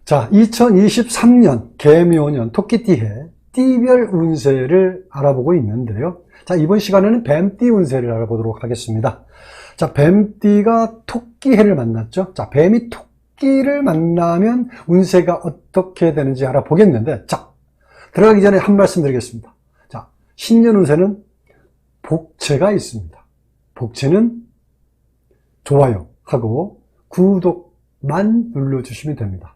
자, 2023년 개묘년 토끼띠해 띠별 운세를 알아보고 있는데요. 자, 이번 시간에는 뱀띠 운세를 알아보도록 하겠습니다. 자, 뱀띠가 토끼해를 만났죠. 자, 뱀이 토끼를 만나면 운세가 어떻게 되는지 알아보겠는데, 자, 들어가기 전에 한 말씀 드리겠습니다. 자, 신년 운세는 복채가 있습니다. 복채는 좋아요 하고 구독만 눌러주시면 됩니다.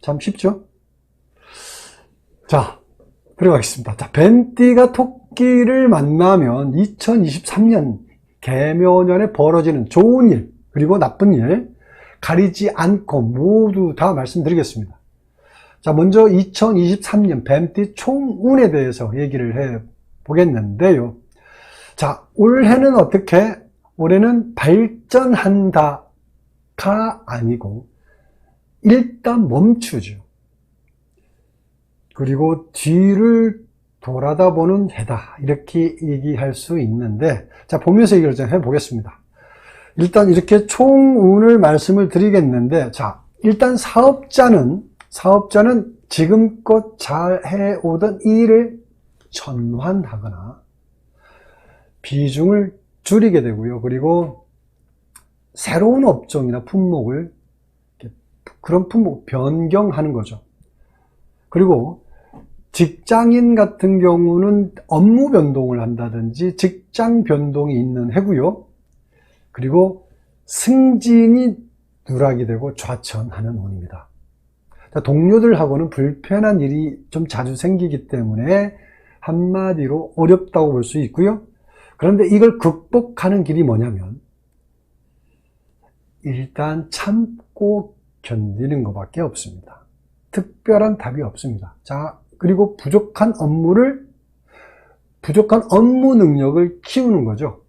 참 쉽죠? 자, 들어가겠습니다. 자, 뱀띠가 토끼를 만나면 2023년 개묘년에 벌어지는 좋은 일 그리고 나쁜 일 가리지 않고 모두 다 말씀드리겠습니다. 자, 먼저 2023년 뱀띠 총운에 대해서 얘기를 해 보겠는데요. 자, 올해는 어떻게? 올해는 발전한다가 아니고 일단 멈추죠. 그리고 뒤를 돌아다 보는 해다, 이렇게 얘기할 수 있는데, 자, 보면서 얘기를 좀 해보겠습니다. 일단 이렇게 총운을 말씀을 드리겠는데, 자, 일단 사업자는 지금껏 잘 해오던 일을 전환하거나 비중을 줄이게 되고요. 그리고 새로운 업종이나 품목을, 그런 품목 변경하는 거죠. 그리고 직장인 같은 경우는 업무 변동을 한다든지 직장 변동이 있는 해고요. 그리고 승진이 누락이 되고 좌천하는 운입니다. 동료들하고는 불편한 일이 좀 자주 생기기 때문에 한마디로 어렵다고 볼 수 있고요. 그런데 이걸 극복하는 길이 뭐냐면 일단 참고 견디는 것밖에 없습니다. 특별한 답이 없습니다. 자, 그리고 부족한 업무 능력을 키우는 거죠.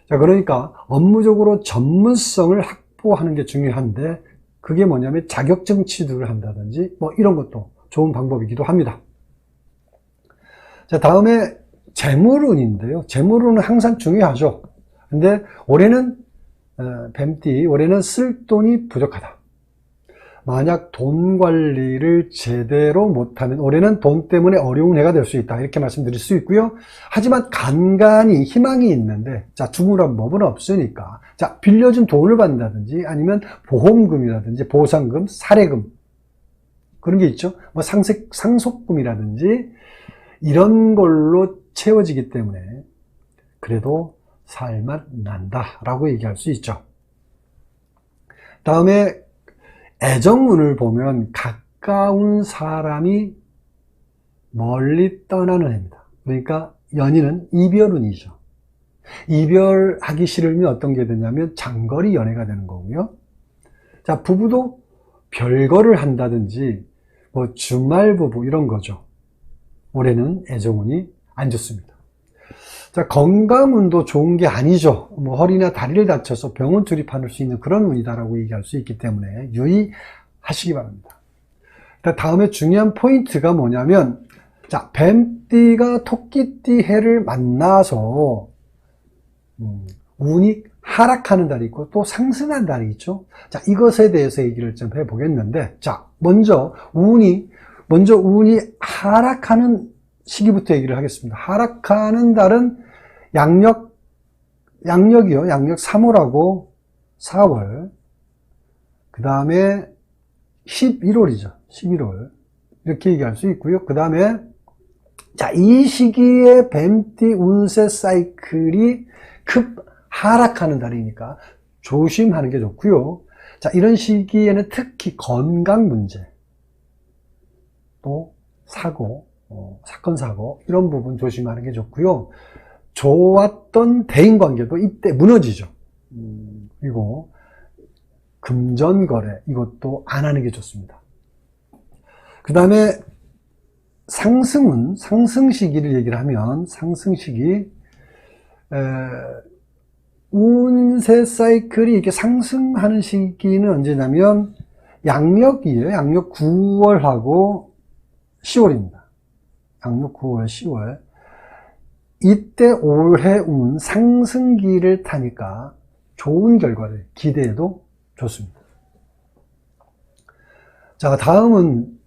자, 그러니까 업무적으로 전문성을 확보하는 게 중요한데, 그게 뭐냐면 자격증 취득을 한다든지 뭐 이런 것도 좋은 방법이기도 합니다. 자, 다음에 재물운인데요. 재물운은 항상 중요하죠. 근데 올해는 뱀띠, 올해는 쓸 돈이 부족하다. 만약 돈 관리를 제대로 못하면 올해는 돈 때문에 어려운 해가 될 수 있다, 이렇게 말씀드릴 수 있고요. 하지만 간간히 희망이 있는데, 자, 주물한 법은 없으니까, 자, 빌려준 돈을 받는다든지 아니면 보험금이라든지 보상금, 사례금, 그런 게 있죠. 뭐 상속금이라든지 이런 걸로 채워지기 때문에 그래도 살맛 난다라고 얘기할 수 있죠. 다음에 애정운을 보면 가까운 사람이 멀리 떠나는 해입니다. 그러니까 연인은 이별운이죠. 이별하기 싫으면 어떤 게 되냐면 장거리 연애가 되는 거고요. 자, 부부도 별거를 한다든지 뭐 주말 부부 이런 거죠. 올해는 애정운이 안 좋습니다. 자, 건강운도 좋은 게 아니죠. 뭐 허리나 다리를 다쳐서 병원 출입할 수 있는 그런 운이다라고 얘기할 수 있기 때문에 유의하시기 바랍니다. 다음에 중요한 포인트가 뭐냐면, 자, 뱀띠가 토끼띠 해를 만나서 운이 하락하는 달이 있고 또 상승하는 달이 있죠. 자, 이것에 대해서 얘기를 좀 해보겠는데, 자, 먼저 운이 하락하는 시기부터 얘기를 하겠습니다. 하락하는 달은 양력이요. 양력 3월하고 4월. 그 다음에 11월이죠. 11월. 이렇게 얘기할 수 있고요. 그 다음에, 자, 이 시기에 뱀띠 운세 사이클이 급 하락하는 달이니까 조심하는 게 좋고요. 자, 이런 시기에는 특히 건강 문제, 또 사건, 사고, 이런 부분 조심하는 게 좋고요. 좋았던 대인관계도 이때 무너지죠. 그리고 금전거래, 이것도 안 하는 게 좋습니다. 그 다음에 상승운, 상승 시기를 얘기를 하면, 상승 시기, 운세 사이클이 이렇게 상승하는 시기는 언제냐면, 양력이에요. 양력 9월하고 10월입니다. 양력 9월, 10월. 이때 올해 운 상승기를 타니까 좋은 결과를 기대해도 좋습니다. 자, 다음은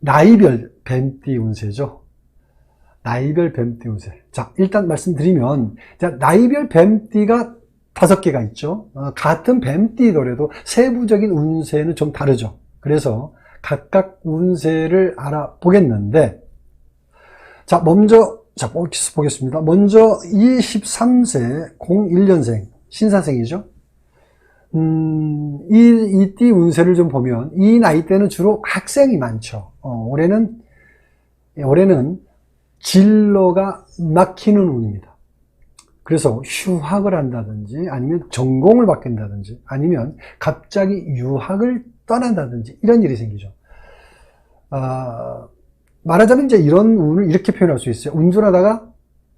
나이별 뱀띠 운세죠. 나이별 뱀띠 운세. 자, 일단 말씀드리면, 자, 나이별 뱀띠가 5개가 있죠. 같은 뱀띠더라도 세부적인 운세는 좀 다르죠. 그래서 각각 운세를 알아보겠는데, 자, 먼저, 자, 보겠습니다. 먼저 23세 01년생, 신사생이죠. 이 운세를 좀 보면, 이 나이 때는 주로 학생이 많죠. 올해는 진로가 막히는 운입니다. 그래서 휴학을 한다든지, 아니면 전공을 바뀐다든지, 아니면 갑자기 유학을 떠난다든지, 이런 일이 생기죠. 말하자면 이제 이런 운을 이렇게 표현할 수 있어요.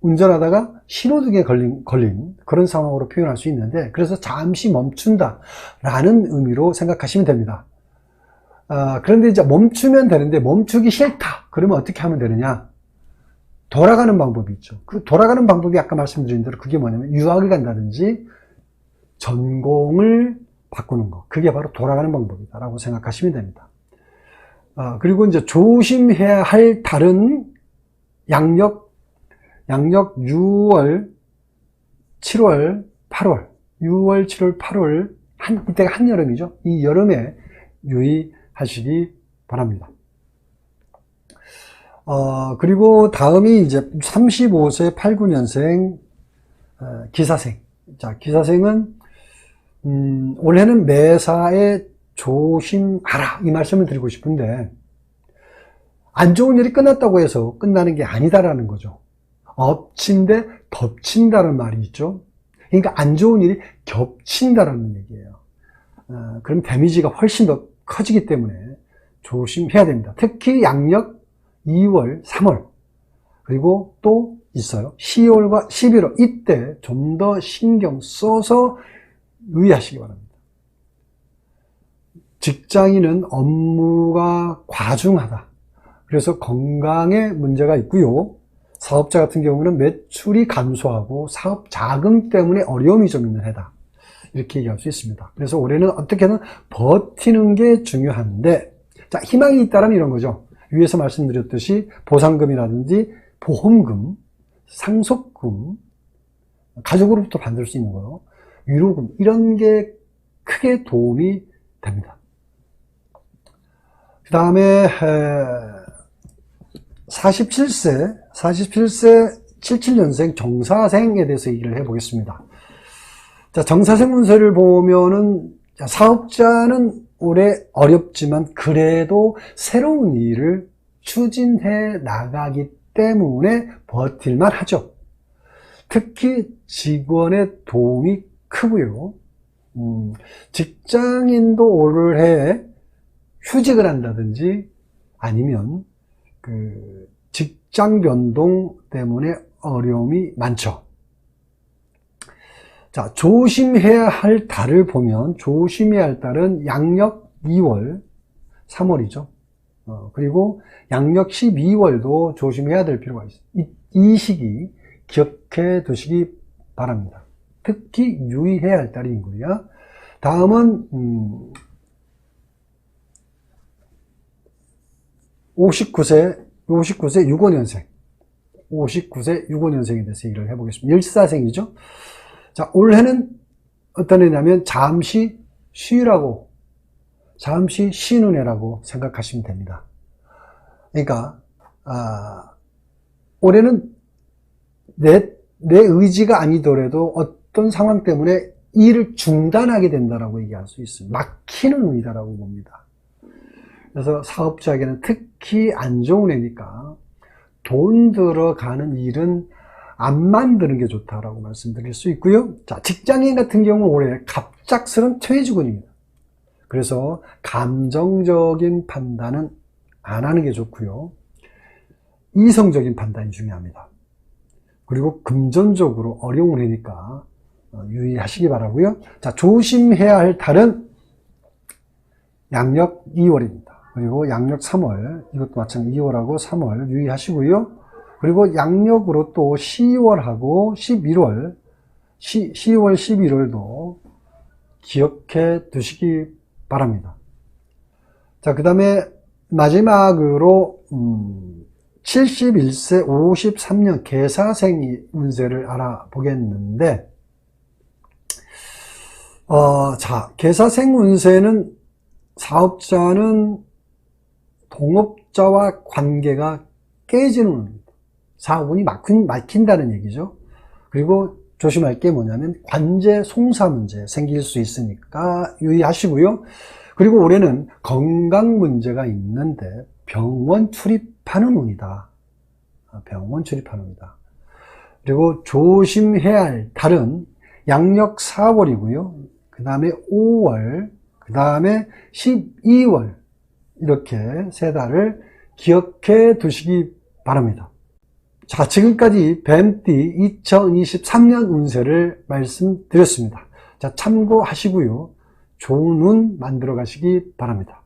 운전하다가 신호등에 걸린 그런 상황으로 표현할 수 있는데, 그래서 잠시 멈춘다라는 의미로 생각하시면 됩니다. 그런데 이제 멈추면 되는데 멈추기 싫다. 그러면 어떻게 하면 되느냐? 돌아가는 방법이 있죠. 그 돌아가는 방법이 아까 말씀드린 대로 그게 뭐냐면 유학을 간다든지 전공을 바꾸는 거. 그게 바로 돌아가는 방법이다라고 생각하시면 됩니다. 그리고 이제 조심해야 할 달은 양력 6월, 7월, 8월, 6월, 7월, 8월, 이때가 한여름이죠. 이 여름에 유의하시기 바랍니다. 그리고 다음이 이제 35세 89년생, 기사생. 자, 기사생은, 올해는 매사에 조심하라. 이 말씀을 드리고 싶은데, 안 좋은 일이 끝났다고 해서 끝나는 게 아니다라는 거죠. 엎친데 덮친다는 말이 있죠. 그러니까 안 좋은 일이 겹친다라는 얘기예요. 그럼 데미지가 훨씬 더 커지기 때문에 조심해야 됩니다. 특히 양력 2월, 3월, 그리고 또 있어요. 10월과 11월, 이때 좀 더 신경 써서 유의하시기 바랍니다. 직장인은 업무가 과중하다. 그래서 건강에 문제가 있고요. 사업자 같은 경우는 매출이 감소하고 사업 자금 때문에 어려움이 좀 있는 해다. 이렇게 얘기할 수 있습니다. 그래서 올해는 어떻게든 버티는 게 중요한데, 자, 희망이 있다면 이런 거죠. 위에서 말씀드렸듯이 보상금이라든지 보험금, 상속금, 가족으로부터 받을 수 있는 거, 위로금, 이런 게 크게 도움이 됩니다. 그 다음에 47세 77년생 정사생에 대해서 얘기를 해보겠습니다. 자, 정사생 운세를 보면은, 사업자는 올해 어렵지만 그래도 새로운 일을 추진해 나가기 때문에 버틸만 하죠. 특히 직원의 도움이 크고요. 직장인도 올해 휴직을 한다든지 아니면 직장 변동 때문에 어려움이 많죠. 자, 조심해야 할 달을 보면, 조심해야 할 달은 양력 2월, 3월이죠. 그리고 양력 12월도 조심해야 될 필요가 있어요. 이 시기 기억해 두시기 바랍니다. 특히 유의해야 할 달이 있고요. 다음은 59세 65년생. 59세 65년생에 대해서 얘기를 해보겠습니다. 일사생이죠. 자, 올해는 어떤 해냐면 잠시 쉬라고, 잠시 쉬는 해라고 생각하시면 됩니다. 그러니까 올해는 내 의지가 아니더라도 어떤 상황 때문에 일을 중단하게 된다라고 얘기할 수 있습니다. 막히는 운이다라고 봅니다. 그래서 사업자에게는 특히 안 좋은 해니까 돈 들어가는 일은 안 만드는 게 좋다라고 말씀드릴 수 있고요. 자, 직장인 같은 경우 올해 갑작스런 퇴직운입니다. 그래서 감정적인 판단은 안 하는 게 좋고요. 이성적인 판단이 중요합니다. 그리고 금전적으로 어려운 해니까 유의하시기 바라고요. 자, 조심해야 할 달은 양력 2월입니다. 그리고 양력 3월, 이것도 마찬가지 2월하고 3월 유의하시고요. 그리고 양력으로 또 10월하고 11월, 10월, 11월도 기억해 두시기 바랍니다. 자, 그 다음에 마지막으로 71세 53년 계사생 운세를 알아보겠는데, 자, 계사생 운세는 사업자는 동업자와 관계가 깨지는 운입니다. 사업운이 막힌다는 얘기죠. 그리고 조심할 게 뭐냐면 관제 송사 문제 생길 수 있으니까 유의하시고요. 그리고 올해는 건강 문제가 있는데 병원 출입하는 운이다. 병원 출입하는 운이다. 그리고 조심해야 할 달은 양력 4월이고요. 그 다음에 5월, 그 다음에 12월 이렇게 세 달을 기억해 두시기 바랍니다. 자, 지금까지 뱀띠 2023년 운세를 말씀드렸습니다. 자, 참고하시고요. 좋은 운 만들어 가시기 바랍니다.